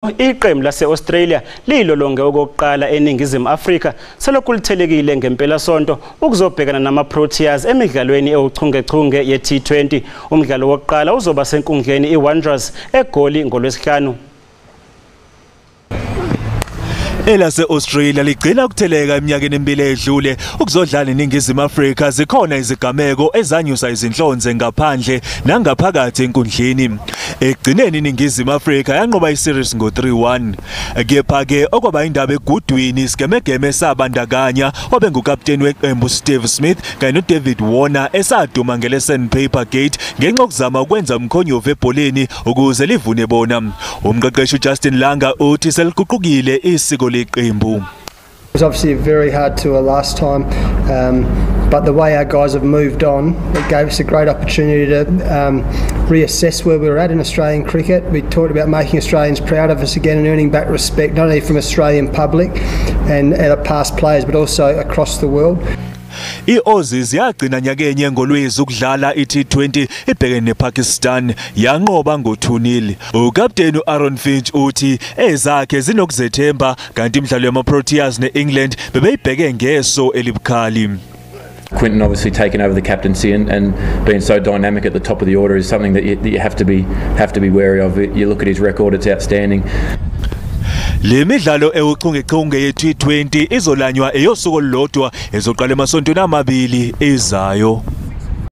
Iqembu laseAustralia lizilolonge wokuqala eNingizimu Afrika selokhu lithelekile ngempelasonto ukuzobhekana namaProteas emidlalweni ewuchungechunge ye-T20. Umdlalo wokuqala uzoba senkundleni iWanderers eGoli ngoLwesihlanu. laseAustralia ligcina ukutheleka eminyakeni emibili edlule ukuzodlala eNingizimu Afrika zikhona izigameko ezanyusa izinhlonze ngaphandle nangaphakathi enkundleni. Ekugcineni iNingizimu Afrika yanqoba iseries ngo-3-1. Kepha ke okwaba indaba egudwini isigemegeme sabandakanya obengukapteni weqembu Steve Smith kanye noDavid Warner esaduma ngele-sandpaper gate ngenxa yokuzama ukwenza umkhonyovu ebholeni ukuze livune bona. Umqeqeshi uJustin Langa uthi seliguqukile isiko leqembu. It was obviously very hard tour last time, but the way our guys have moved on, it gave us a great opportunity to reassess where we were at in Australian cricket. We talked about making Australians proud of us again and earning back respect, not only from Australian public and our past players, but also across the world. I-Aussies yagcina nyakenye ngoLwezi ukudlala i-T20 ibhekene nePakistan yanqoba ngo-2-0. Ukapteni uAaron Finch uthi ezakhe zinokuzethemba kanti imidlalo yamaProteas neEngland bebeyibheke ngeso elibukhali. Quinton obviously taking over the captaincy and being so dynamic at the top of the order is something that you have to be wary of. You look at his record, it's outstanding. Le midlalo ewuchungechunge ye-T20 izolanywa eyosuku olulodwa ezoqala emasontweni amabili ezayo.